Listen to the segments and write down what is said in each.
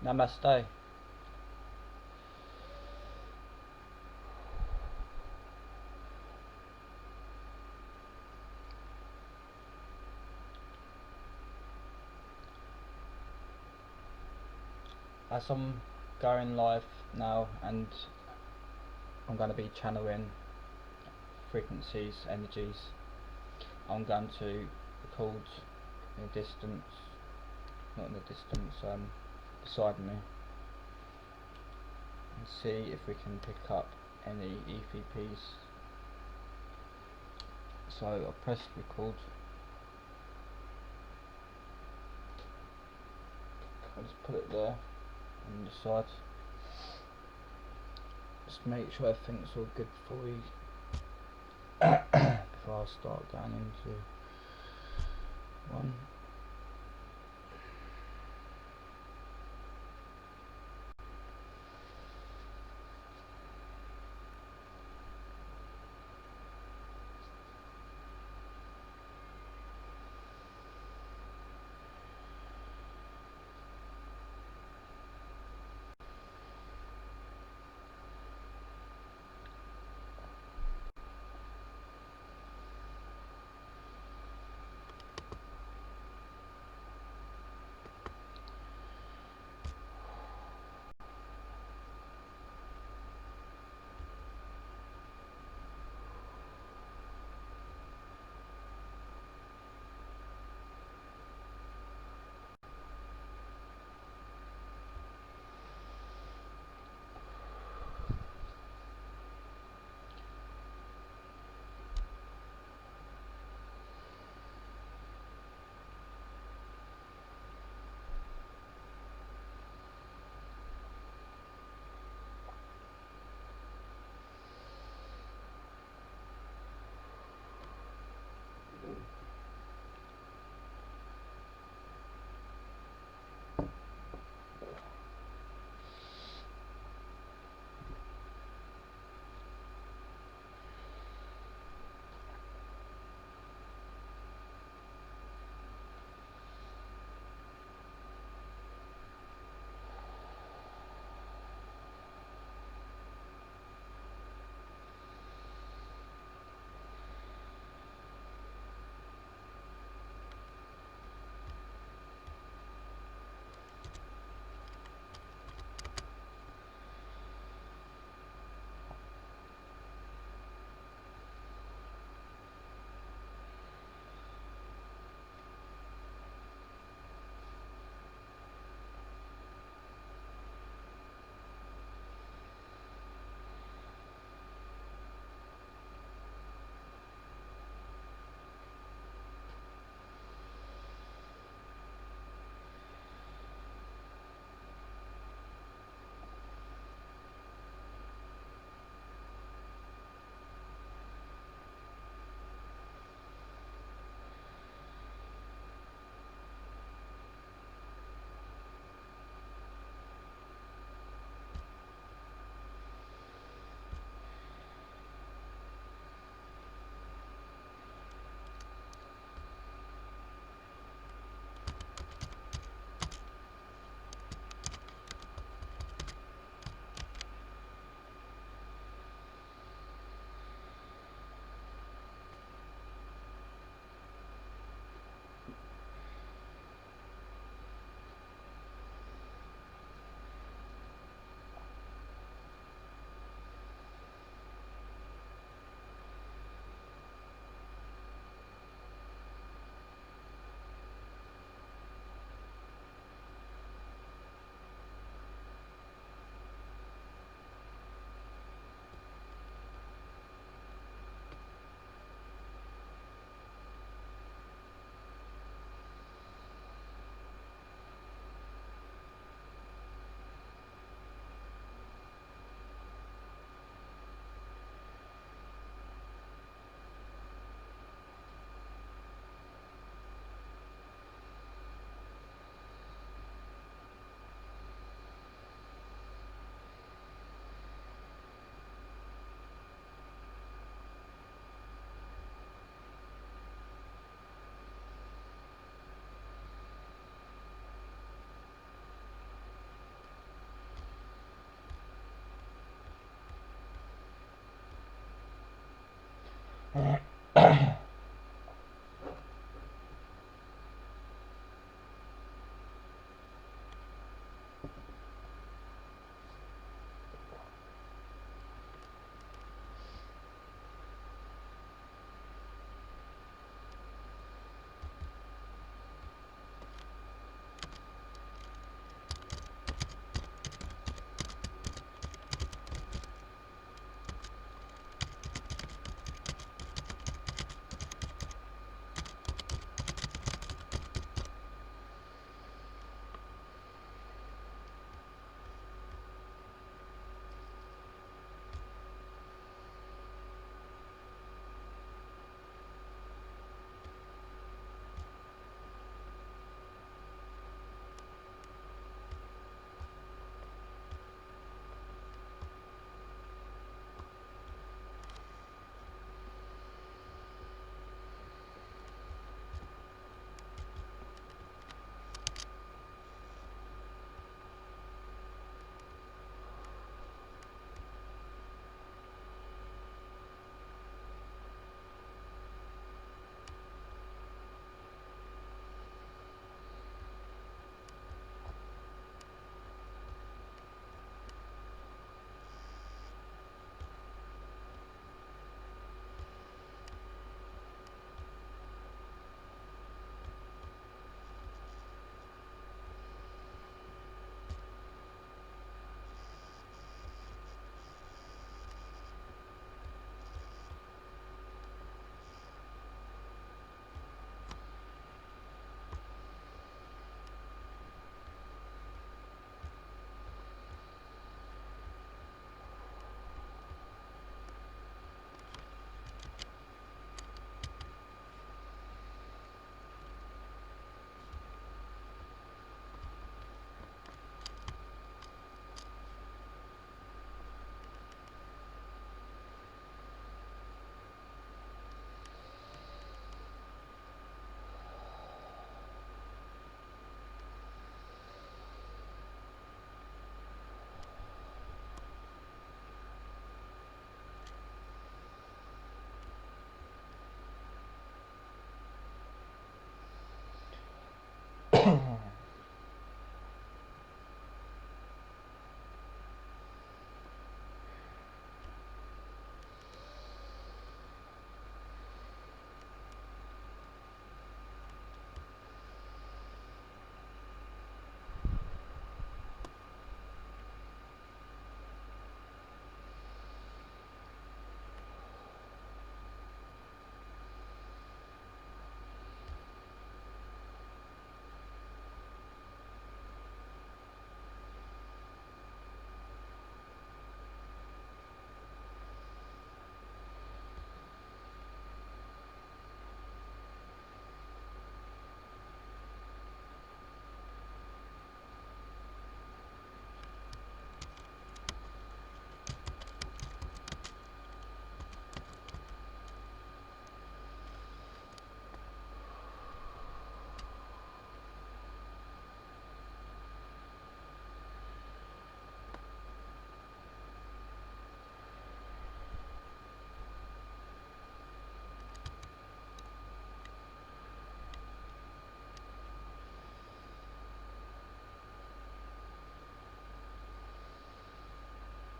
Namaste. As I'm going live now, and I'm going to be channeling frequencies, energies, I'm going to record in the distance, not in the distance, beside me, and see if we can pick up any EVPs. So I'll press record. I'll just put it there on the side. Just make sure everything's all good before we before I start going into one.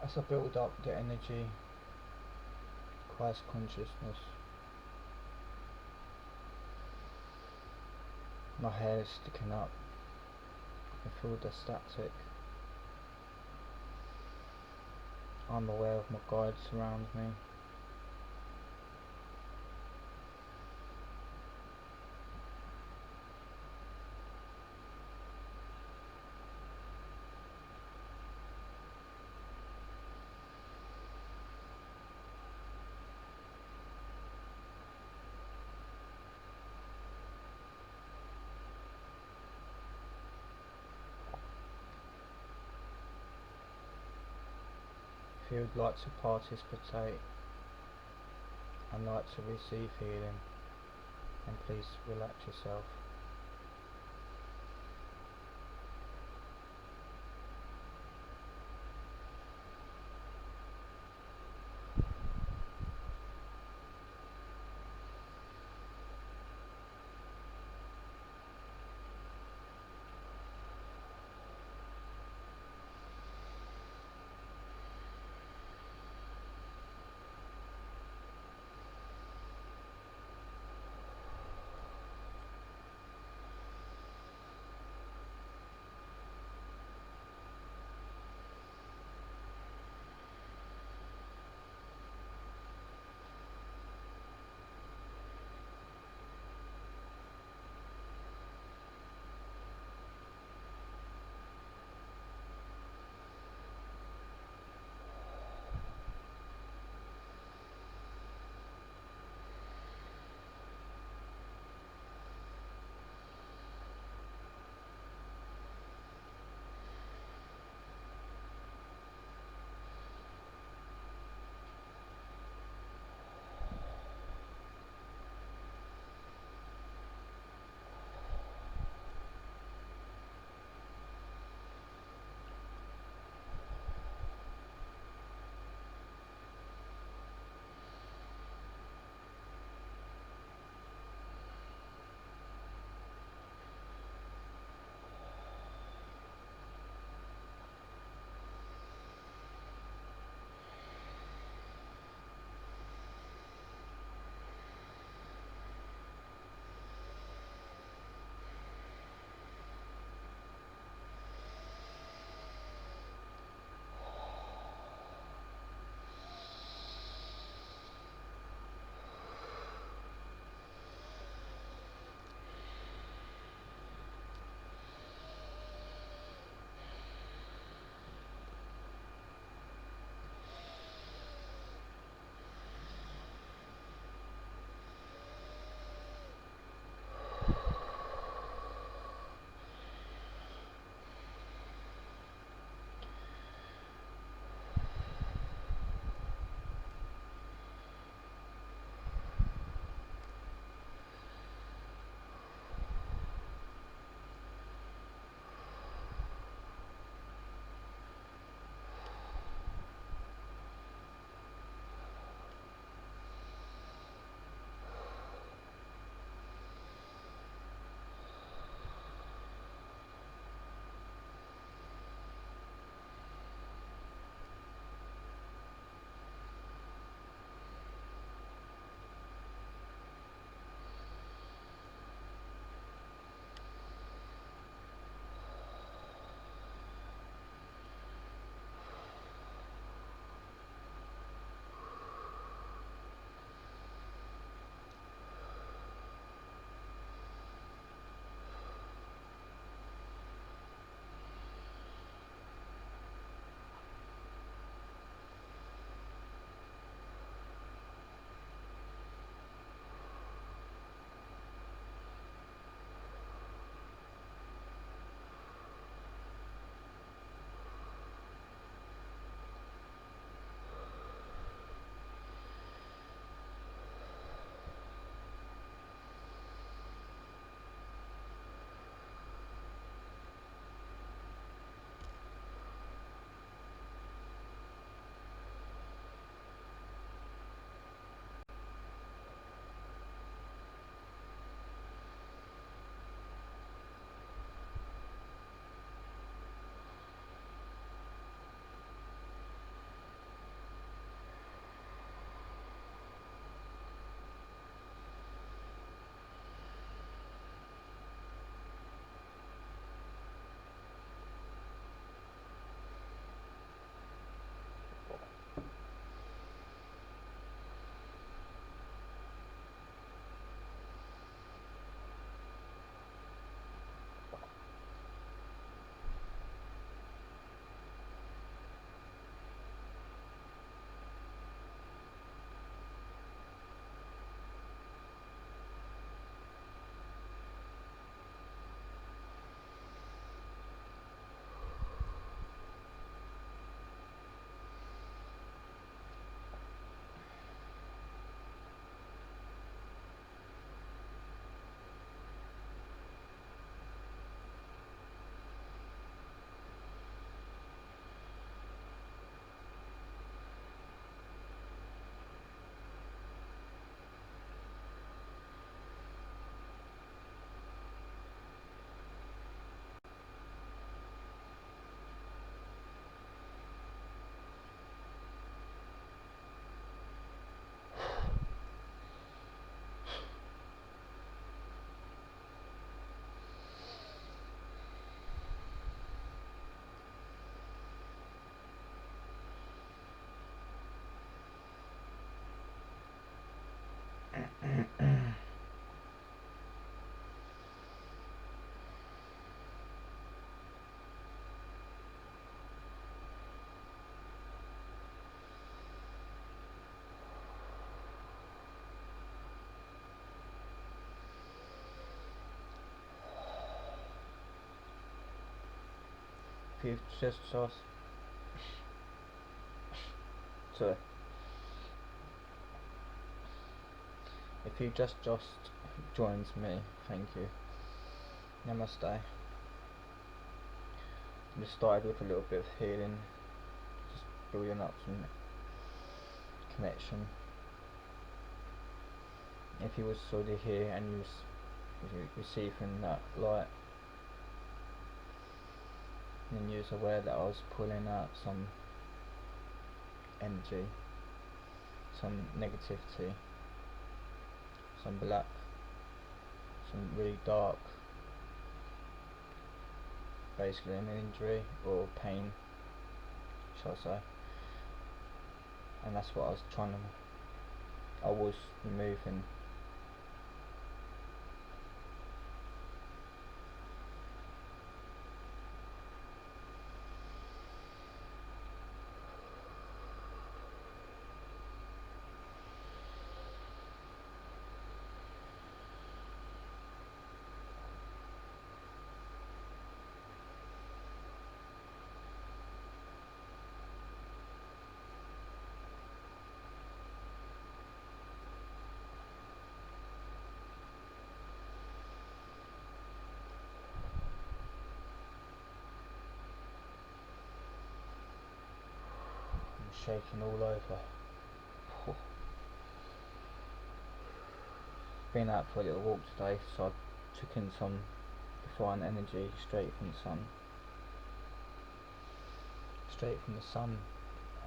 As I build up the energy, Christ consciousness, my hair is sticking up, I feel the static. I'm aware of my guides around me. If you would like to participate and like to receive healing, then please relax yourself. If you sorry, if you just joins me, thank you. Namaste. We started with a little bit of healing, just building up some connection. If you was already here and you was receiving that light, then you was aware that I was pulling out some energy, some negativity, some black, some really dark, basically an injury or pain, shall I say. And that's what I was removing. shaking all over. Been out for a little walk today, so I took in some divine energy straight from the sun. Straight from the sun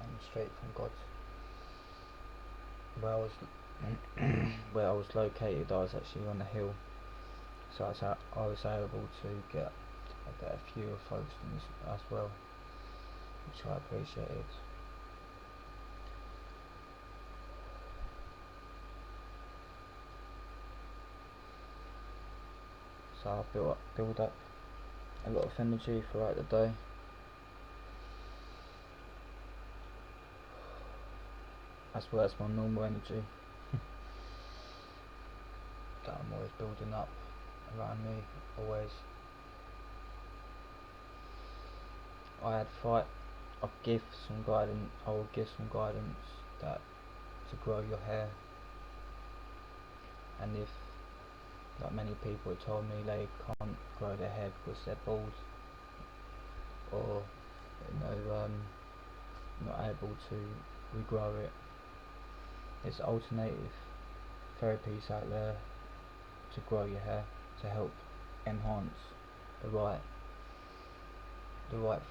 and straight from God. Where I was where I was located, I was actually on a hill, so I was able to get a better view of Folkestone as well, which I appreciated. So I build up a lot of energy throughout the day. As well as my normal energy that I'm always building up around me, always. I'll give some guidance that to grow your hair, and if like many people have told me they can't grow their hair because they're bald, or not able to regrow it. There's alternative therapies out there to grow your hair, to help enhance the right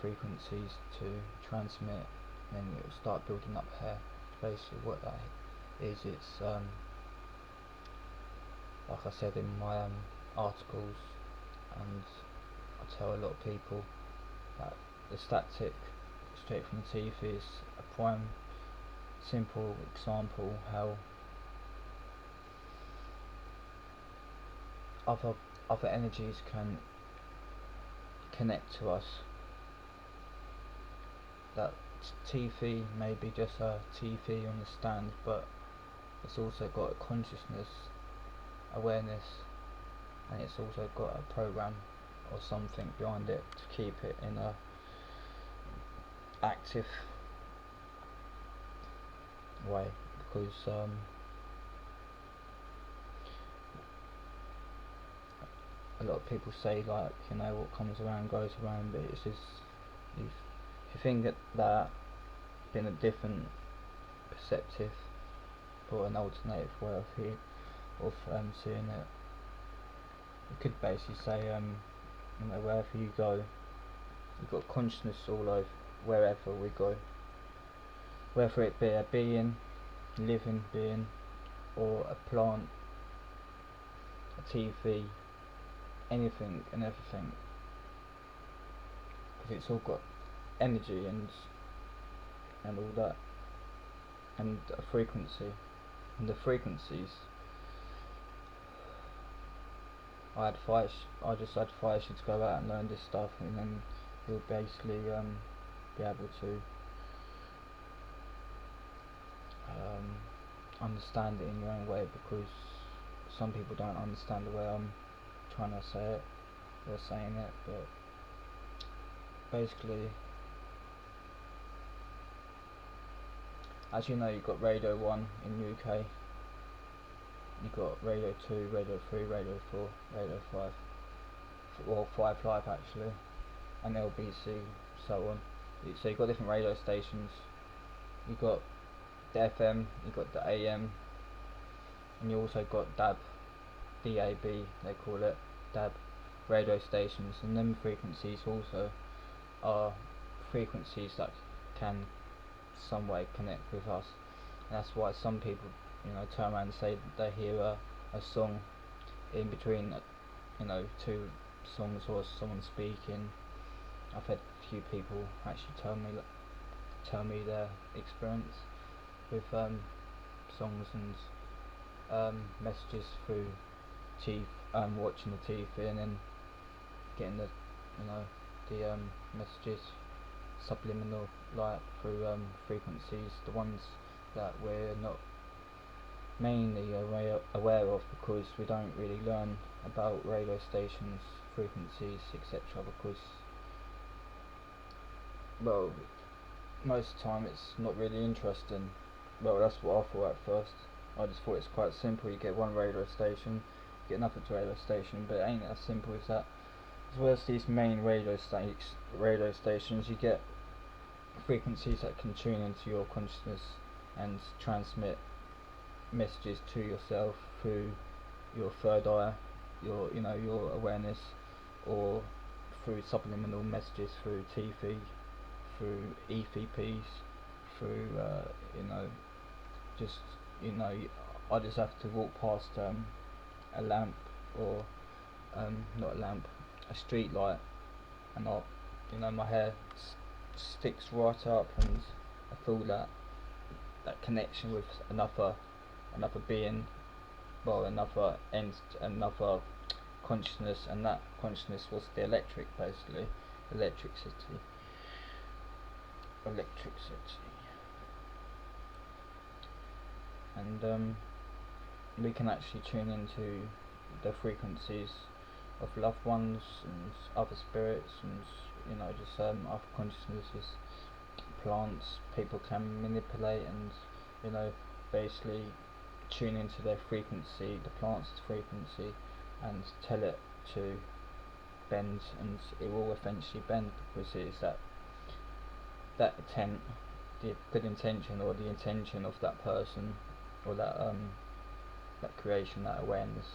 frequencies to transmit, and then it'll start building up hair. Basically what that is, it's like I said in my articles, and I tell a lot of people that the static straight from the teeth is a prime simple example how other energies can connect to us. That TV may be just a TV on the stand, but it's also got a consciousness, awareness, and it's also got a program or something behind it to keep it in a active way, because a lot of people say, like, what comes around goes around, but it's just if you think that in a different perceptive or an alternative way of seeing it, you could basically say wherever you go, you've got consciousness all over wherever we go, whether it be a being, living being, or a plant, a TV, anything and everything, because it's all got energy and all that, and a frequency, and the frequencies. I just advise you to go out and learn this stuff, and then you'll basically be able to understand it in your own way, because some people don't understand the way I'm trying to say it. They're saying it, but basically, as you know, you've got Radio 1 in UK, you've got Radio 2, Radio 3, Radio 4, Radio 5, well 5 Live actually, and LBC, so on. So you've got different radio stations, you've got the FM, you've got the AM, and you also got DAB, they call it, DAB radio stations, and them frequencies also are frequencies that can some way connect with us. And that's why some people turn around and say they hear a song in between two songs, or someone speaking. I've had a few people actually tell me their experience with songs and messages through watching the TV, and then getting the messages subliminal, like through frequencies, the ones that we're not mainly aware of, because we don't really learn about radio stations, frequencies, etc., because, well, most of the time it's not really interesting. Well, that's what I thought at first. I just thought it's quite simple. You get one radio station, you get another radio station, but it ain't as simple as that. As well as these main radio stations, you get frequencies that can tune into your consciousness and transmit messages to yourself through your third eye, your awareness, or through subliminal messages through TV, through EVPs, through just I just have to walk past a lamp, or not a lamp, a street light, and my hair sticks right up, and I feel that connection with another being, well, another consciousness, and that consciousness was the basically electricity. And we can actually tune into the frequencies of loved ones and other spirits, and just other consciousnesses, plants. People can manipulate and basically tune into their frequency, the plant's frequency, and tell it to bend, and it will eventually bend, because it is that intent, the good intention, or the intention of that person, or that creation, that awareness.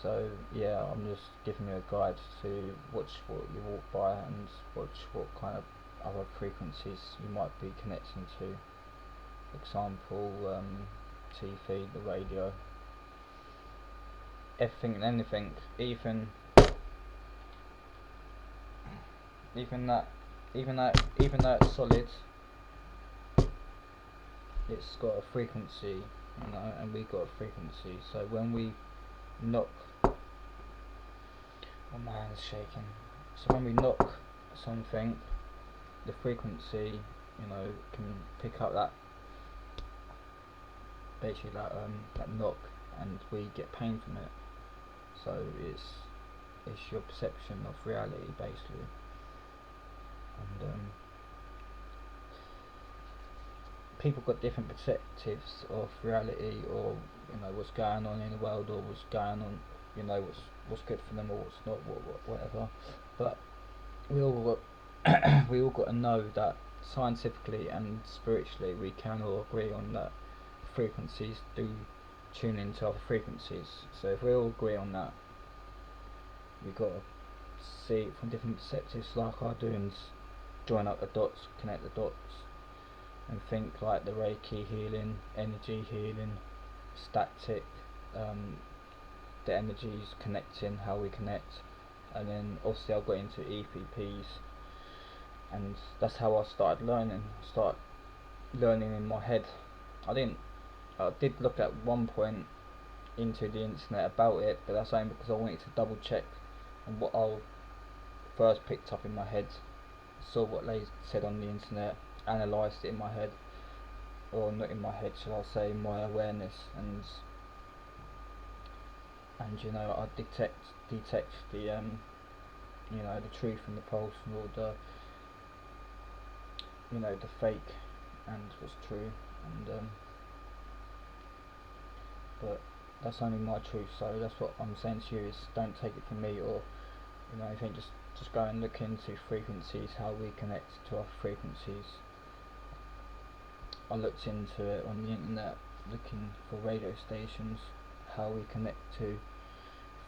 So yeah, I'm just giving you a guide to watch what you walk by, and watch what kind of other frequencies you might be connecting to. Example, TV, the radio, everything and anything, even that solid, it's got a frequency, and we got a frequency. So when we knock, my hand's shaking. So when we knock something, the frequency, can pick up that, basically that knock, and we get pain from it. So it's your perception of reality, basically. And people got different perspectives of reality, or what's going on in the world, or what's going on, what's good for them, or what's not, whatever. But we all got to know that scientifically and spiritually we can all agree on that frequencies do tune into other frequencies. So if we all agree on that, we've got to see it from different perspectives, like I do, and join up the dots, connect the dots, and think like the Reiki healing, energy healing, static, the energies connecting, how we connect. And then obviously I got into EVPs, and that's how I started learning in my head. I did look at one point into the internet about it, but that's only because I wanted to double check on what I first picked up in my head, saw what they said on the internet, analysed it in my head, or not in my head, shall I say, my awareness, and I detect the the truth and the false, and all the fake and what's true, and but that's only my truth. So that's what I'm saying to you, is don't take it from me, or anything. Just go and look into frequencies, how we connect to our frequencies. I looked into it on the internet, looking for radio stations, how we connect to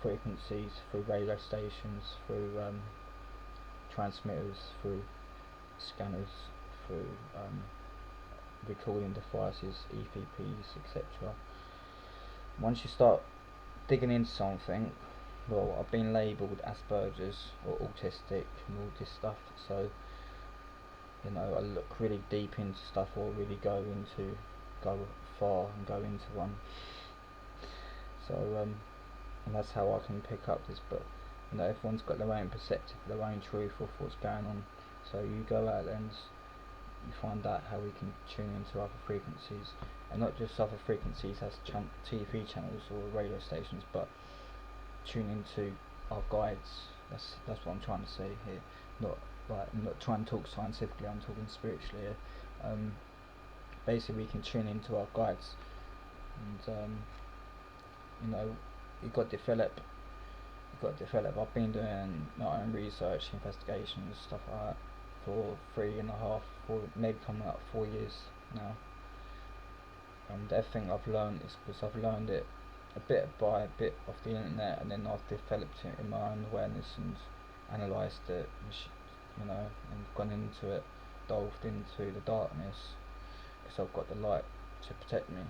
frequencies through radio stations, through transmitters, through scanners, through recording devices, EVPs, etc. Once you start digging into something, well, I've been labelled Asperger's or autistic and all this stuff, so I look really deep into stuff, or really go far and go into one. So and that's how I can pick up this. But everyone's got their own perspective, their own truth of what's going on. So you go out and you find out how we can tune into other frequencies, and not just other frequencies as TV channels or radio stations, but tune into our guides. That's what I'm trying to say here. I'm not trying to talk scientifically, I'm talking spiritually here. Basically we can tune into our guides, and you've got to develop got to develop. I've been doing my own research, investigations, stuff like that for 3.5, 4, maybe coming up 4 years now. And everything I've learned is because I've learned it a bit by bit off the internet, and then I've developed it in my own awareness and analysed it, and gone into it, delved into the darkness, because I've got the light to protect me.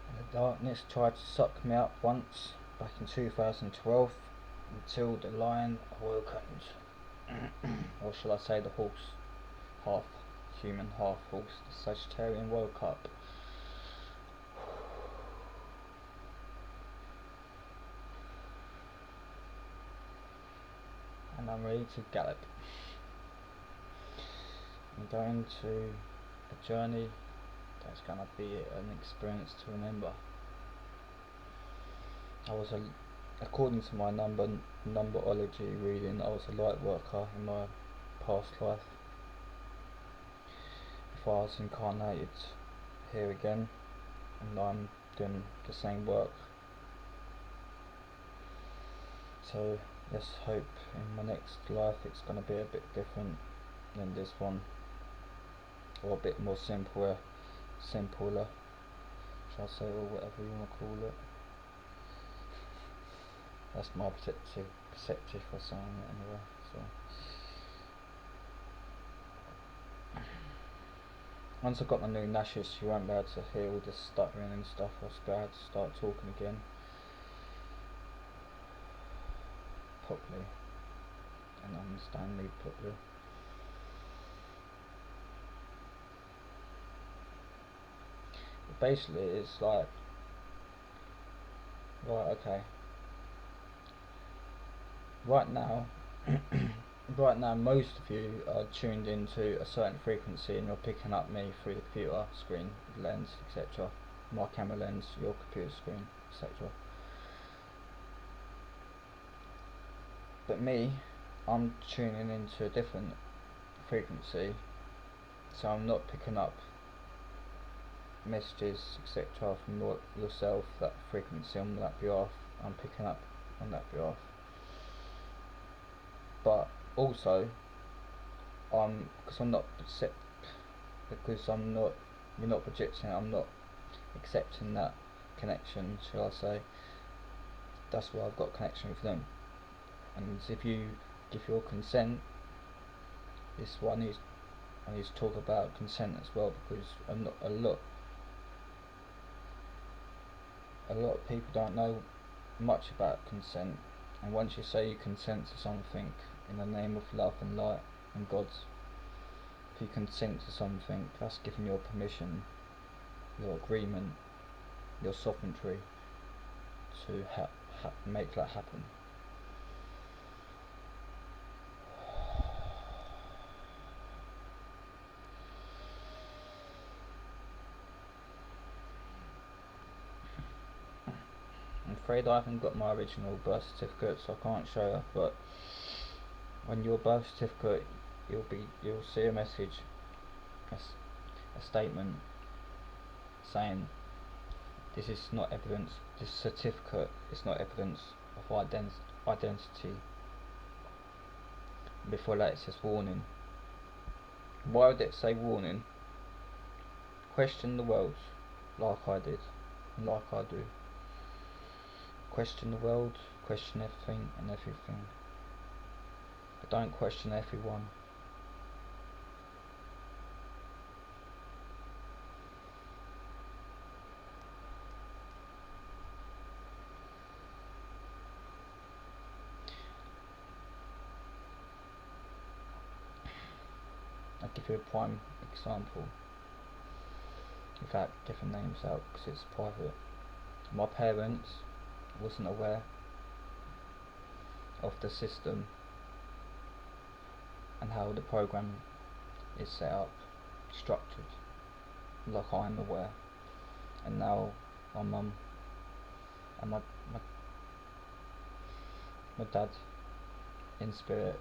And the darkness tried to suck me up once, back in 2012, until the lion awakened. Or shall I say the horse, half human, half horse, the Sagittarian woke up. And I'm ready to gallop. I'm going to a journey that's going to be an experience to remember. According to my numberology reading, I was a light worker in my past life. If I was incarnated here again, and I'm doing the same work. So let's hope in my next life it's going to be a bit different than this one, or a bit more simpler, shall I say, or whatever you want to call it. That's my perspective for saying it anyway. So once I've got my new lashes, you won't be able to hear all this stuttering and stuff. I'll be able to start talking again properly and understand me properly. But basically, it's like, right, okay. Right now, most of you are tuned into a certain frequency, and you're picking up me through the computer screen, lens, etc. My camera lens, your computer screen, etc. But me, I'm tuning into a different frequency, so I'm not picking up messages, etc. from yourself, that frequency on that behalf. I'm picking up on that behalf. But also, because you're not projecting, I'm not accepting that connection, shall I say. That's why I've got connection with them. And if you give your consent, this is what I need to talk about consent as well, because a lot of people don't know much about consent. And once you say you consent to something in the name of love and light and God, if you consent to something, that's giving your permission, your agreement, your sovereignty to make that happen. I'm afraid I haven't got my original birth certificate, so I can't show you, but on your birth certificate you'll see a message, a statement saying this is not evidence, this certificate is not evidence of identity. Before that it says warning. Why would it say warning? Question the world, like I did, and like I do. Question the world, question everything and everything, but don't question everyone. I'll give you a prime example without giving names out because it's private. My parents wasn't aware of the system and how the program is set up, structured, like I am aware. And now my mum and my dad in spirit,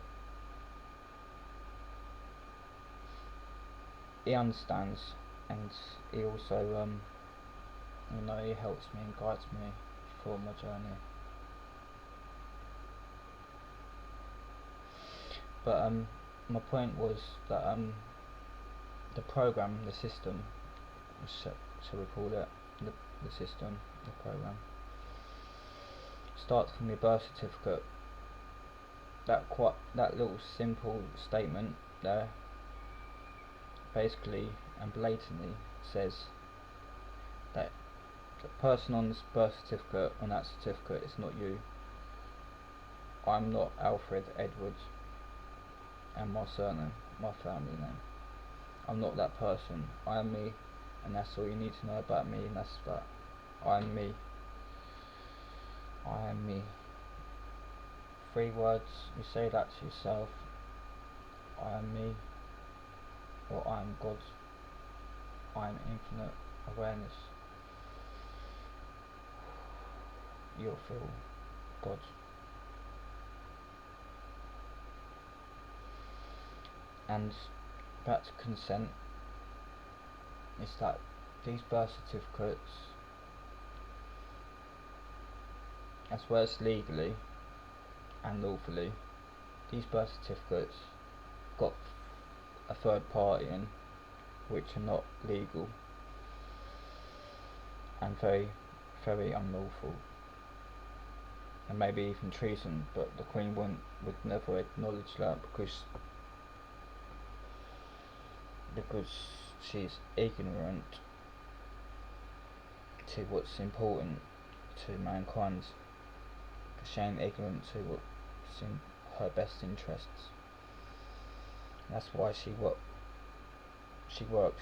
he understands, and he also he helps me and guides me for my journey. But my point was that the program, the system, shall we call it, the system, the program, starts from your birth certificate. That little simple statement there basically and blatantly says that the person on this birth certificate, on that certificate, is not you. I'm not Alfred Edwards and my surname, my family name. I'm not that person. I am me, and that's all you need to know about me, and that's that. I am me. I am me. 3 words, you say that to yourself. I am me, or I am God. I am infinite awareness. You'll feel God. And back to consent, is that these birth certificates, as well as legally and lawfully, these birth certificates got a third party in, which are not legal and very, very unlawful, and maybe even treason, but the Queen would never acknowledge that because she's ignorant to what's important to mankind. She ain't ignorant to what's in her best interests. That's why she works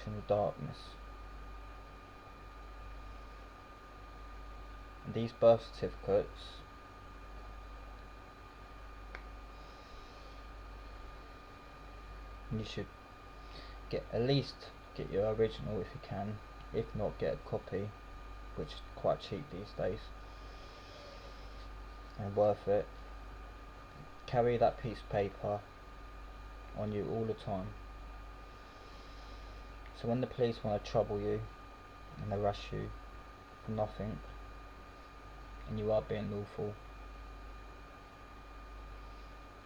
in the darkness. And these birth certificates, you should at least get your original if you can, if not get a copy, which is quite cheap these days and worth it. Carry that piece of paper on you all the time, so when the police want to trouble you and arrest you for nothing, and you are being lawful,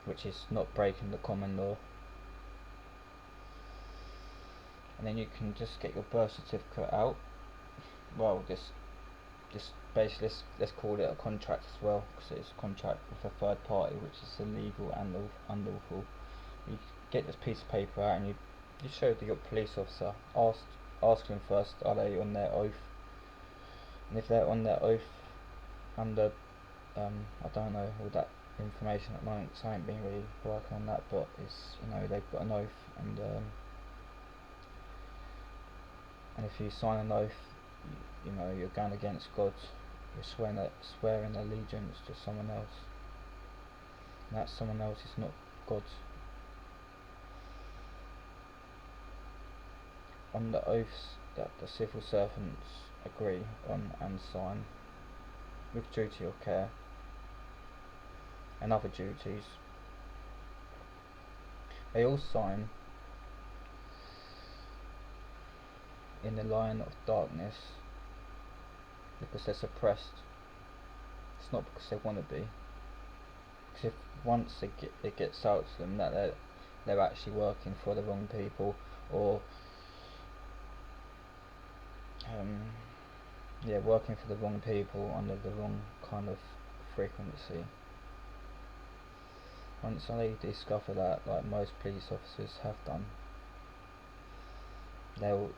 which is not breaking the common law, and then you can just get your birth certificate out. Well, just basically let's call it a contract as well, because it's a contract with a third party, which is illegal and unlawful. You get this piece of paper out and you show the police officer, ask them first, are they on their oath, and if they're on their oath under I don't know all that information at the moment, so I ain't been really working on that, but it's, they've got an oath, and if you sign an oath, you're going against God. You're swearing allegiance to someone else, and that someone else is not God. On the oaths that the civil servants agree on and sign, with duty of care and other duties, they all sign in the line of darkness because they're suppressed. It's not because they want to be. Because if once it gets out to them that they're actually working for the wrong people, or working for the wrong people under the wrong kind of frequency. Once they discover that, like most police officers have done, they'll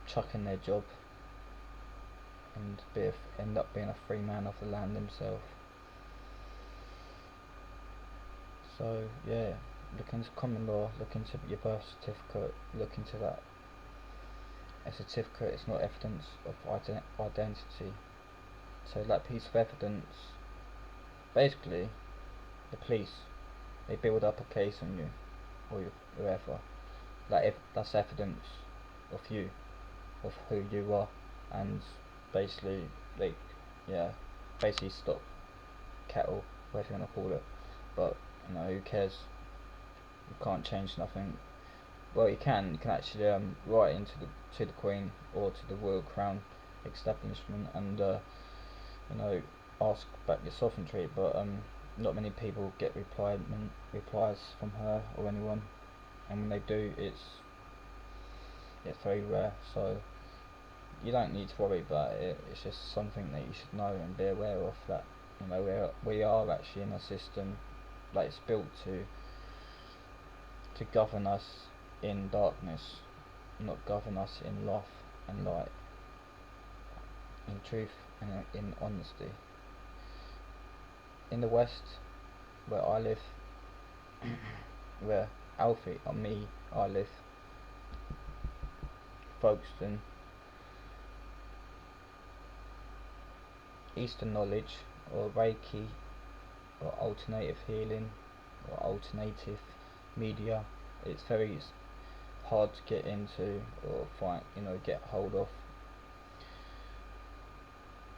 chuck in their job and end up being a free man of the land themselves. So yeah, look into common law, look into your birth certificate, look into that. A certificate is not evidence of identity. So that piece of evidence, basically, the police, they build up a case on you, or whoever. That's evidence of you, of who you are, and basically, basically stop cattle, whatever you want to call it. But who cares? You can't change nothing. Well, you can actually write into to the Queen or to the Royal Crown establishment, and ask about your sovereignty, but not many people get replies from her or anyone, and when they do, it's very rare. So you don't need to worry about it. It's just something that you should know and be aware of, that we are actually in a system that is built to govern us in darkness, not govern us in love and light, in truth and in honesty. In the West, where I live, where Alfie or me I live, Folkestone, Eastern knowledge or Reiki or alternative healing or alternative media, it's very hard to get into or find, get hold of.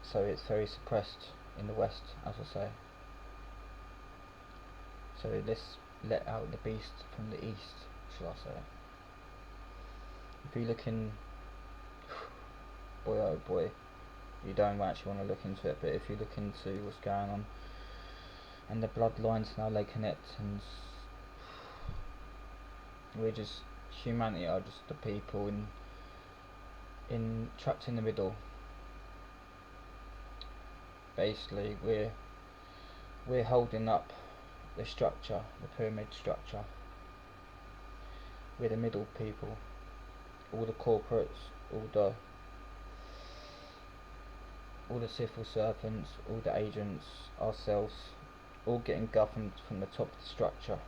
So it's very suppressed in the West, as I say. So let's let out the beast from the East, shall I say. If you look in, boy oh boy, you don't actually want to look into it, but if you look into what's going on and the bloodlines and how they connect, and humanity are just the people in trapped in the middle. Basically, we're holding up the structure, the pyramid structure. We're the middle people, all the corporates, all the civil servants, all the agents, ourselves, all getting governed from the top of the structure.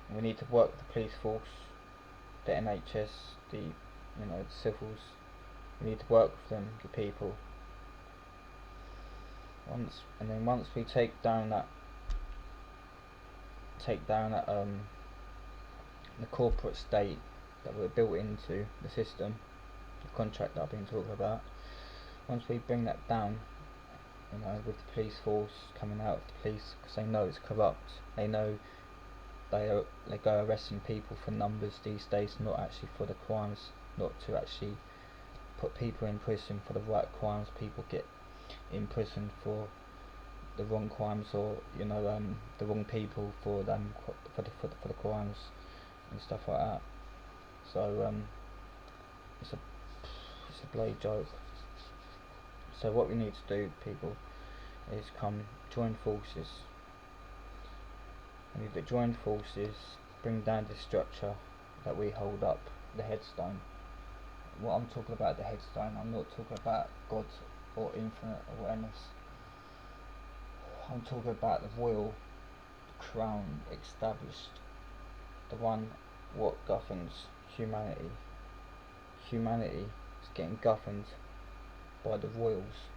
And we need to work with the police force, the NHS, the civils. We need to work with them, the people. Once we take down that the corporate state that we're built into the system, the contract that I've been talking about. Once we bring that down, with the police force coming out of the police, because they know it's corrupt, they know they go arresting people for numbers these days, not actually for the crimes, not to actually put people in prison for the right crimes. People get in prison for the wrong crimes, or the wrong people for the crimes and stuff like that. So it's a bloody joke. So what we need to do, people, is join forces. We need to join forces, bring down the structure that we hold up, the headstone. What I'm talking about, the headstone, I'm not talking about God or infinite awareness. I'm talking about the royal crown established, the one what governs humanity. Humanity is getting governed by the royals,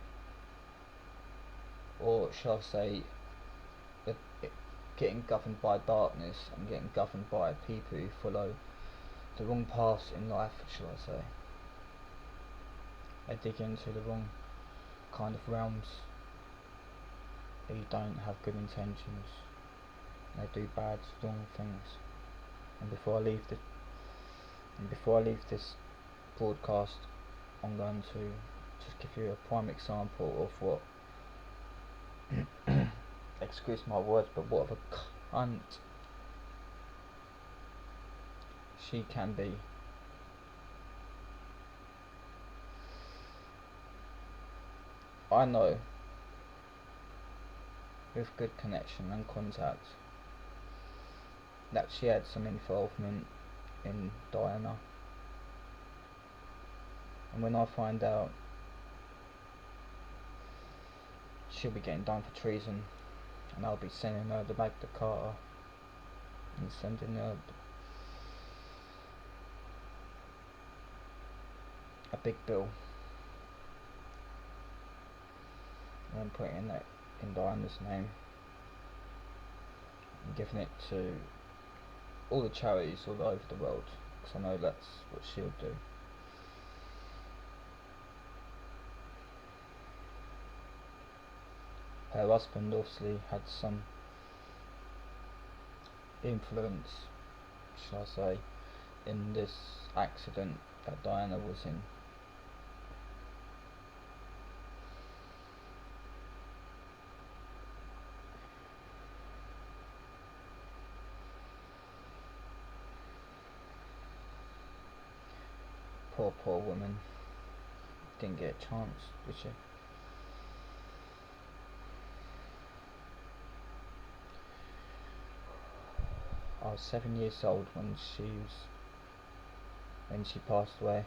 or shall I say, getting governed by darkness and getting governed by people who follow the wrong paths in life, shall I say. They dig into the wrong kind of realms. They don't have good intentions. They do bad, wrong things. And before I leave this broadcast, I'm going to just give you a prime example of what excuse my words, but what of a cunt she can be. I know, with good connection and contact, that she had some involvement in Diana, and when I find out, she'll be getting done for treason, and I'll be sending her the Magna Carta and sending her a big bill, and then putting that in Diana's name and giving it to all the charities all over the world, because I know that's what she'll do. Her husband obviously had some influence, shall I say, in this accident that Diana was in. poor woman. Didn't get a chance, did she? I was 7 years old when she passed away.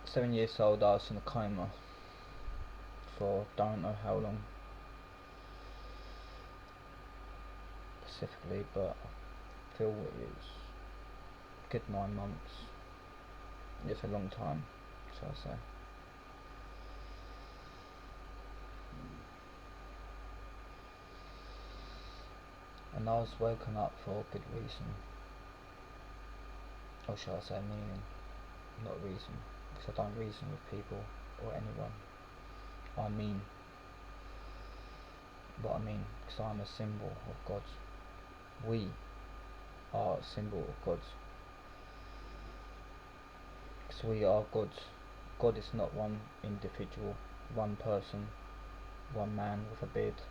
Seven years old, I was in a coma for don't know how long specifically, but I feel it was a good 9 months. It's a long time, shall I say. And I was woken up for a good reason, or shall I say meaning, not reason, because I don't reason with people or anyone. I mean what I mean, because I'm a symbol of God. We are a symbol of God, because we are God. God is not one individual, one person, one man with a beard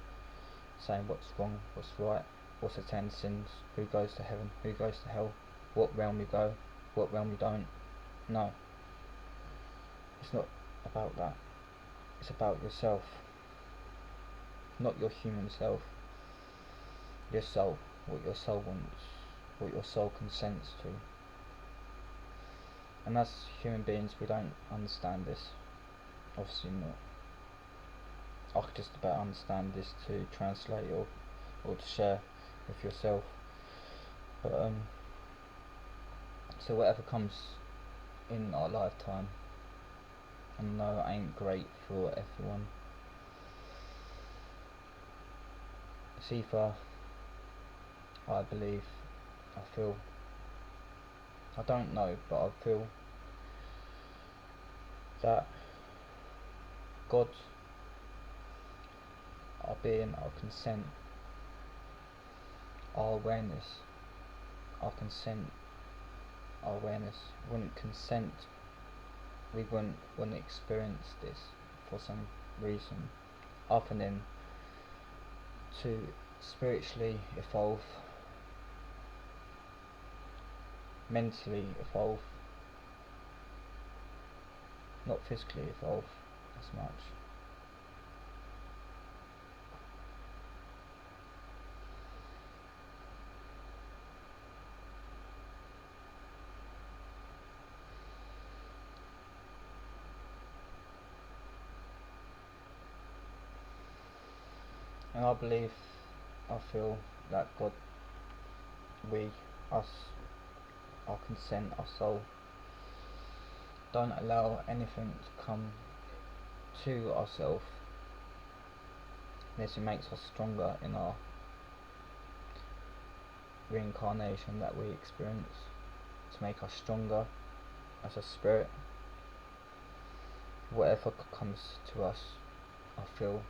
saying what's wrong, what's right, what's the 10 sins, who goes to heaven, who goes to hell, what realm you go, what realm you don't. No, it's not about that. It's about yourself, not your human self, your soul, what your soul wants, what your soul consents to. And as human beings, we don't understand this. Obviously not. I could just about understand this to translate or to share with yourself. But so whatever comes in our lifetime, and no, it ain't great for everyone. It's either, I believe, I feel, I don't know, but I feel that God, our being, our consent, our awareness, our consent, our awareness wouldn't consent, we wouldn't experience this for some reason other than to spiritually evolve, mentally evolve, not physically evolve as much. And I believe, I feel that God, we, us, our consent, our soul, don't allow anything to come to ourselves unless it makes us stronger in our reincarnation that we experience, to make us stronger as a spirit. Whatever comes to us, I feel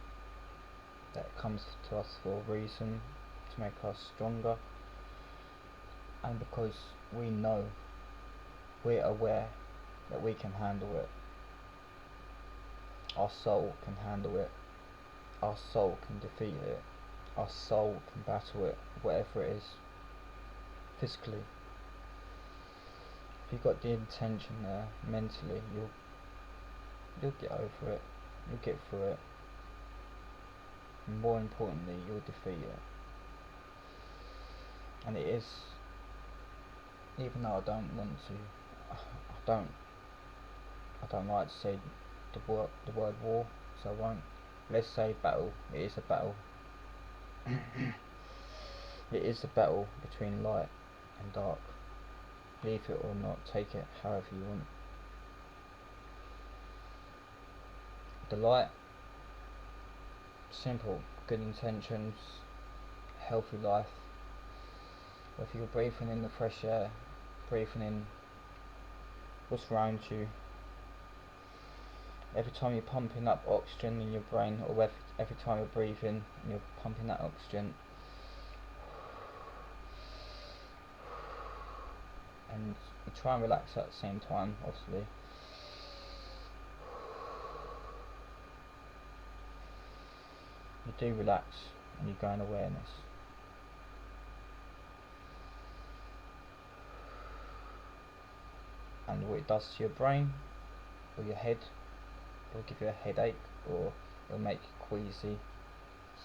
that it comes to us for a reason, to make us stronger, and because we know, we're aware that we can handle it. Our soul can handle it. Our soul can defeat it. Our soul can battle it, whatever it is, physically. If you've got the intention there, mentally, you'll get over it. You'll get through it. And more importantly, you'll defeat it. And it is, even though I don't want to, I don't like to say the word war, so I won't. Let's say battle. It is a battle. It is a battle between light and dark. Believe it or not, take it however you want. The light, simple, good intentions, healthy life. If you're breathing in the fresh air, breathing in what's around you, every time you're pumping up oxygen in your brain, or every time you're breathing and you're pumping that oxygen, and you try and relax at the same time, obviously. You do relax and you go in awareness. and what it does to your brain or your head. It'll give you a headache, or it'll make you queasy.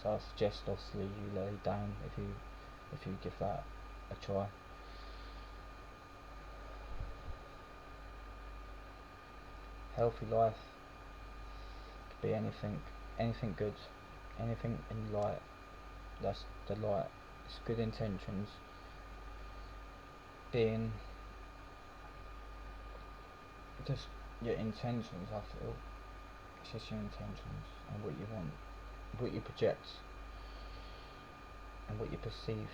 So I suggest obviously you lay down if you give that a try. Healthy life could be anything good, anything in light. That's the light. It's good intentions. Being just your intentions, I feel. It's just your intentions and what you want, what you project, and what you perceive.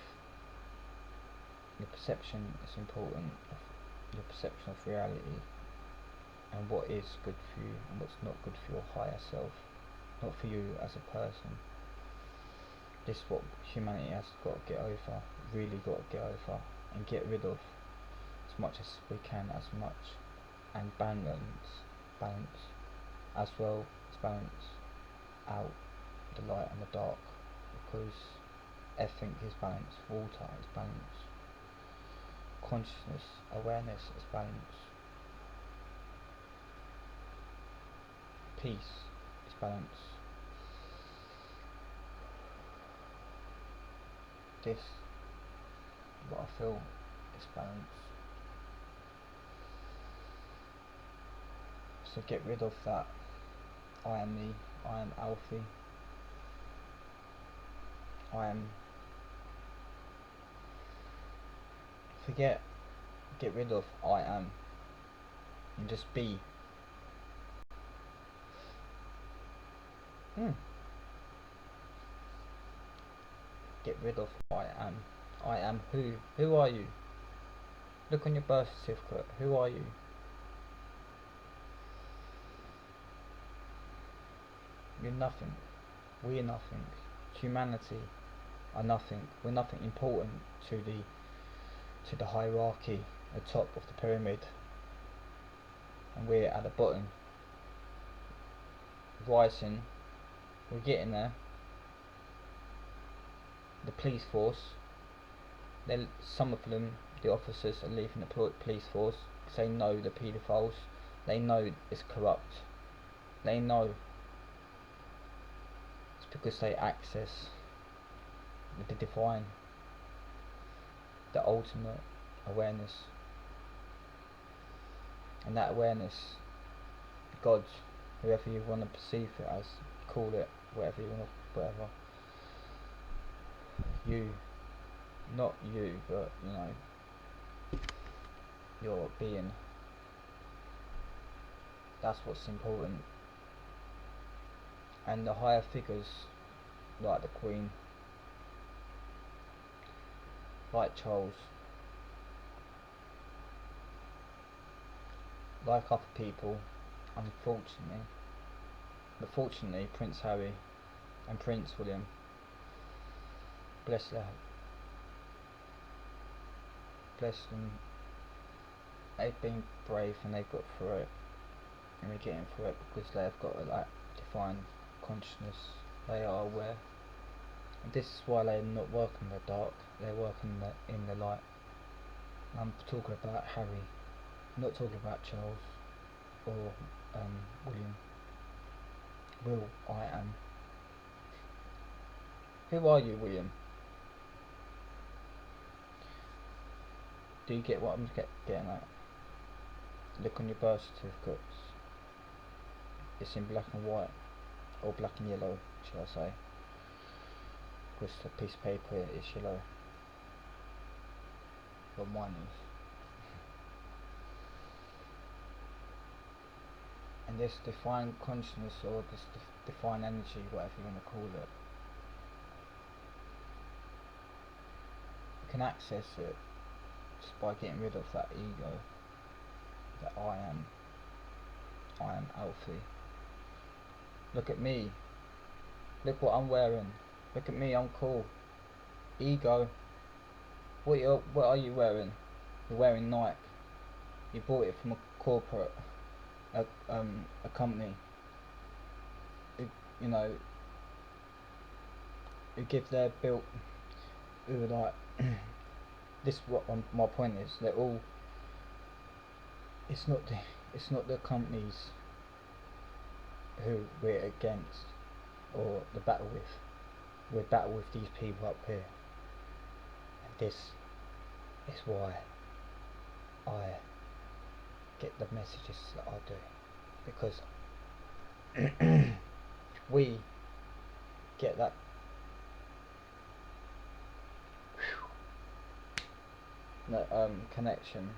Your perception is important. Your perception of reality and what is good for you and what's not good for your higher self, not for you as a person. This is what humanity has got to get over, really got to get over and get rid of as much as we can, and balance as well as balance out the light and the dark, because everything is balance. Water is balance, consciousness, awareness is balance, peace is balance. This, what I feel, is balance. So get rid of that I am me, I am Alfie, I am. Get rid of I am and just be. Get rid of I am. I am who? Who are you? Look on your birth certificate. Who are you? You're nothing. We're nothing. Humanity are nothing. We're nothing important to the hierarchy, the top of the pyramid, and we're at the bottom. Rising. We're getting there. The police force. Some of them, the officers, are leaving the police force because they know the paedophiles. They know it's corrupt. They know it's because they access the divine, the ultimate awareness, and that awareness, God, whoever you want to perceive it as, call it whatever you want, whatever. You, not you, but you know, your being. That's what's important. And the higher figures, like the Queen, like Charles, like other people, but fortunately Prince Harry and Prince William, bless them, they've been brave and they've got through it, and we're getting through it because they've got a defined consciousness. They are aware, and this is why they're not working in the dark, they're working in the light. I'm talking about Harry, I'm not talking about Charles or William. I am. Who are you, William? Do you get what I'm getting at? Look on your birth certificates. It's in black and white, or black and yellow, shall I say? Because the piece of paper is yellow. Well, mine is. And this divine consciousness, or this divine energy, whatever you want to call it, you can access it just by getting rid of that ego, that I am Alfie. Look at me, look what I'm wearing, look at me, I'm cool. Ego, what are you wearing? You're wearing Nike. You bought it from a corporate, a company, you know, who give their built, who are like, this is what my point is, they're all it's not the companies who we're against or the battle with. We're battle with these people up here, and this is why I get the messages that I do, because we get that connection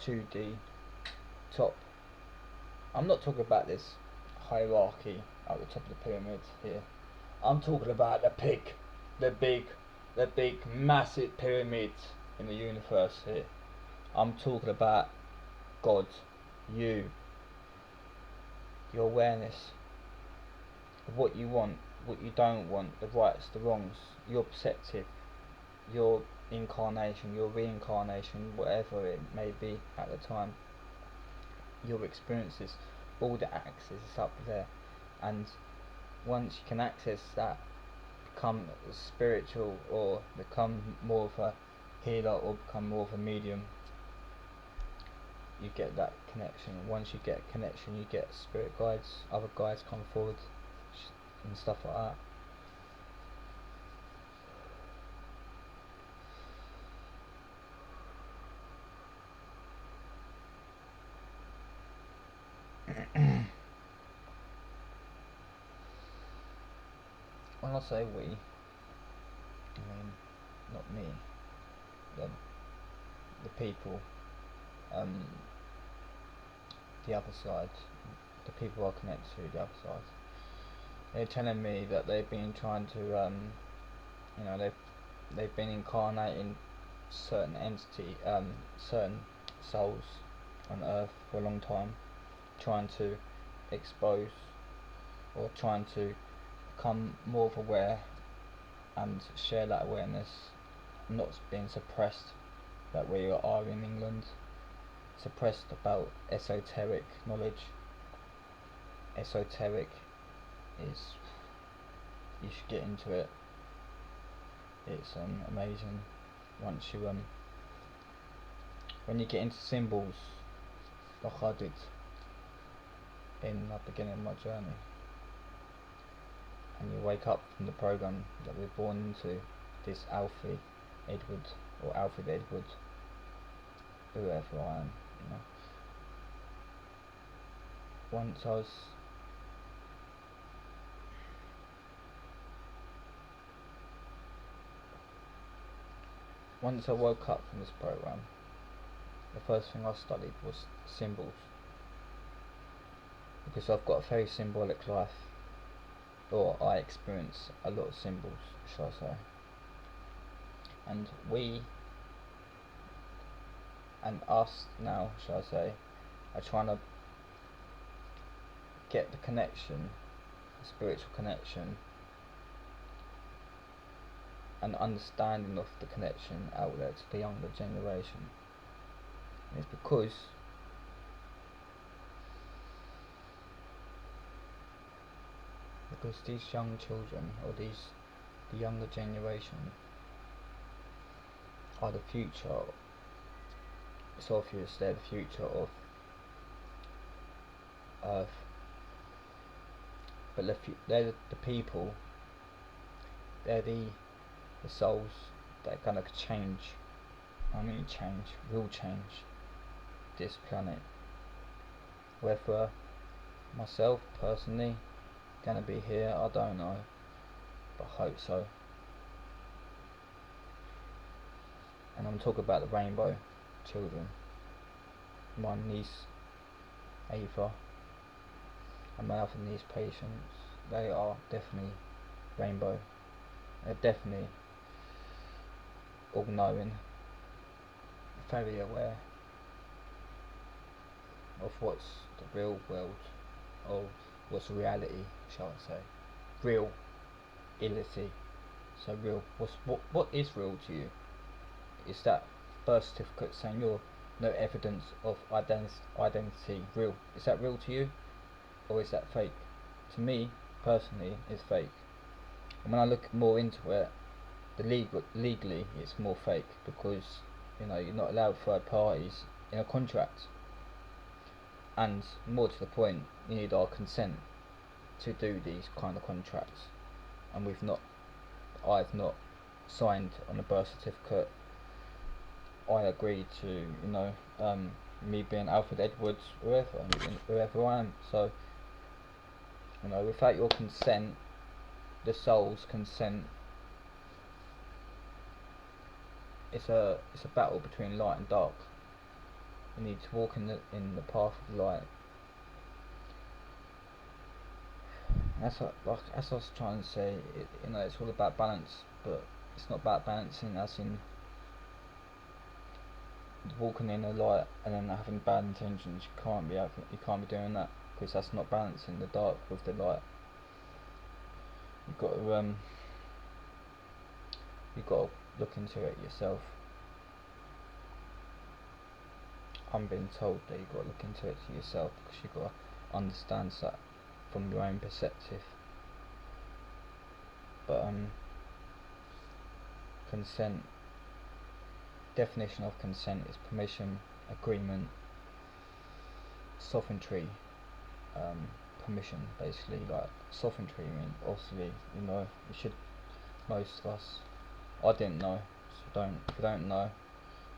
to the top. I'm not talking about this hierarchy at the top of the pyramid here. I'm talking about the big massive pyramid in the universe here. I'm talking about God, you, your awareness of what you want, what you don't want, the rights, the wrongs, your perspective, your incarnation, your reincarnation, whatever it may be at the time, your experiences, all the access is up there. And once you can access that, become spiritual or become more of a healer or become more of a medium, you get that connection. Once you get a connection, you get spirit guides, other guides come forward and stuff like that. When I say we, I mean not me, the people, the other side, the people I connect to, the other side. They're telling me that they've been trying to, they've been incarnating certain certain souls on Earth for a long time, trying to expose or trying to become more aware and share that awareness, not being suppressed that we are in England, suppressed about esoteric knowledge. Esoteric is, you should get into it. It's amazing once you when you get into symbols like I did in the beginning of my journey, and you wake up from the program that we're born into, this Alfie Edward or Alfred Edward, whoever I am, Once I woke up from this program, the first thing I studied was symbols, because I've got a very symbolic life, or I experience a lot of symbols, shall I say. And we, and us now, shall I say, are trying to get the connection, the spiritual connection, and understanding of the connection out there to the younger generation. And it's because these young children, or the younger generation, are the future. It's obvious they're the future of Earth, but they're the people, they're the souls that are gonna change. Will change this planet. Whether myself personally gonna be here, I don't know, but I hope so. And I'm talking about the rainbow children. My niece Ava and my other niece Patience, they are definitely rainbow. They're definitely all knowing, very aware of what's the real world, of what's reality, shall I say. Real ility. So real. What is real to you? Is that birth certificate saying you're no evidence of identity real? Is that real to you? Or is that fake? To me, personally, it's fake. And when I look more into it, legally it's more fake, because you're not allowed third parties in a contract. and more to the point, you need our consent to do these kind of contracts, and I've not signed on a birth certificate. I agreed to, me being Alfred Edwards, whoever I am. So, without your consent, the soul's consent, it's a battle between light and dark. You need to walk in the path of light. That's like as I was trying to say. It's all about balance, but it's not about balancing as in walking in the light and then having bad intentions. You can't be doing that, because that's not balancing the dark with the light. You've got to look into it yourself. I'm being told that you've got to look into it to yourself, because you've got to understand that from your own perspective. But consent, definition of consent is permission, agreement, sovereignty, permission, basically. Like sovereignty, I mean, obviously, you should, most of us, I didn't know, so if you don't know,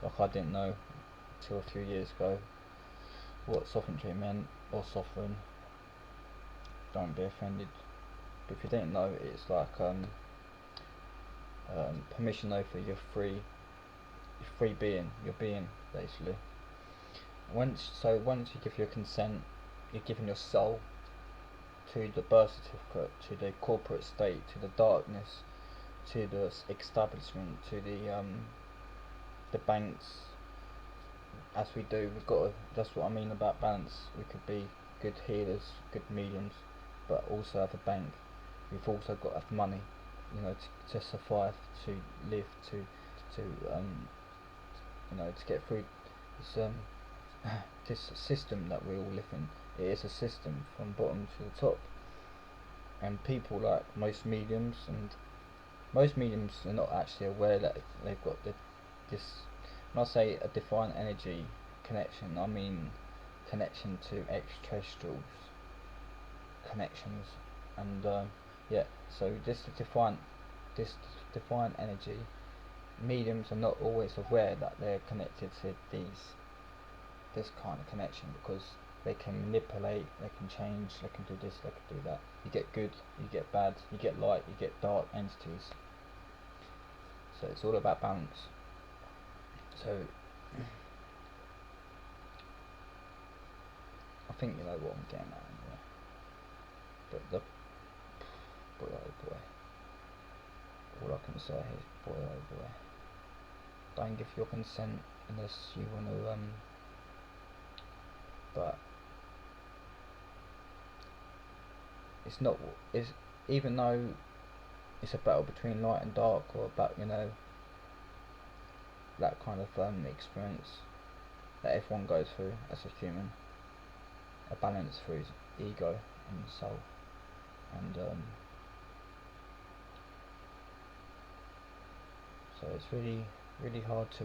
like I didn't know till a few years ago what sovereignty meant, or sovereign, don't be offended, but if you didn't know, it's like permission over your free being, your being, basically. Once you give your consent, you're giving your soul to the birth certificate, to the corporate state, to the darkness, to the establishment, to the banks. As we do, that's what I mean about balance. We could be good healers, good mediums, but also have a bank. We've also got to have money, to survive, to live, to get through this this system that we all live in. It is a system from bottom to the top, and people, like most mediums are not actually aware that they've got this. When I say a divine energy connection, I mean connection to extraterrestrials connections, and so this divine energy, mediums are not always aware that they're connected to this kind of connection, because they can manipulate, they can change, they can do this, they can do that. You get good, you get bad, you get light, you get dark entities. So it's all about balance. So I think you know what I'm getting at anyway. But boy oh boy. All I can say is boy oh boy. Don't give your consent unless you wanna but it's even though it's a battle between light and dark, or about that kind of experience that everyone goes through as a human, a balance through his ego and soul, and so it's really really hard to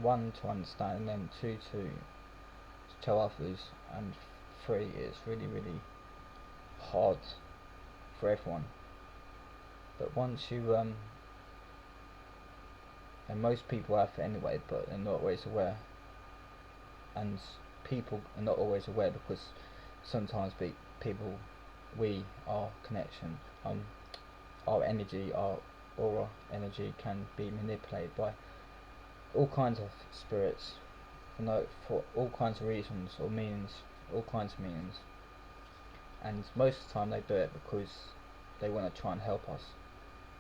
one, to understand, and then two, to tell others, and three, it's really really hard for everyone. But once you and most people have it anyway, but they're not always aware, and people are not always aware because sometimes our connection, our energy, our aura energy can be manipulated by all kinds of spirits, for all kinds of reasons or meanings, all kinds of meanings, and most of the time they do it because they want to try and help us.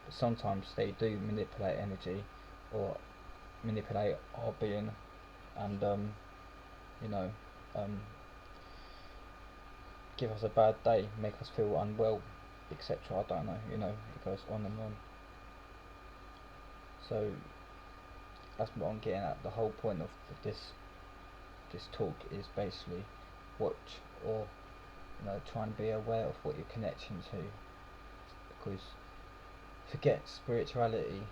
But sometimes they do manipulate energy, or manipulate our being, and give us a bad day, make us feel unwell, etc. I don't know, it goes on and on. So that's what I'm getting at. The whole point of this talk is basically watch, or try and be aware of what you're connecting to, because forget spirituality,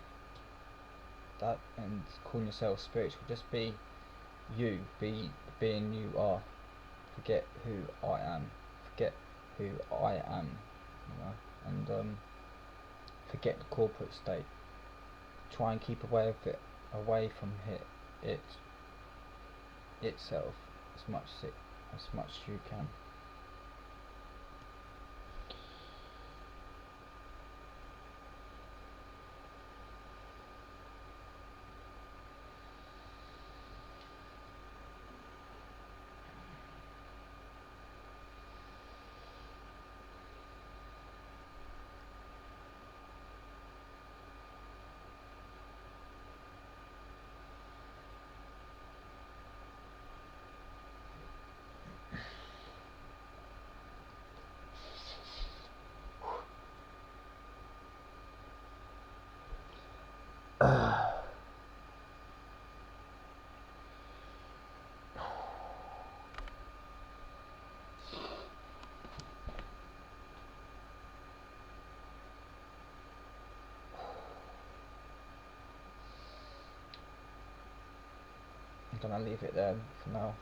that, and calling yourself spiritual. Just be you, be the being you are. Forget who I am. Forget who I am. And forget the corporate state. Try and keep away from it itself as much as you can. I'm gonna leave it there for now.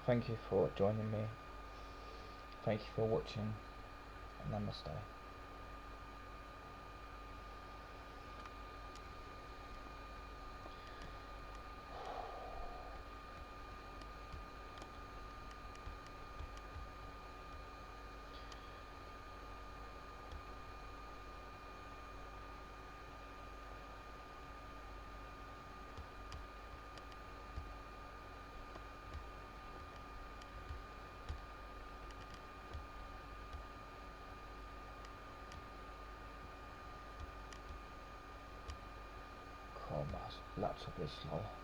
Thank you for joining me. Thank you for watching. Namaste. Oh, my laptop is slow.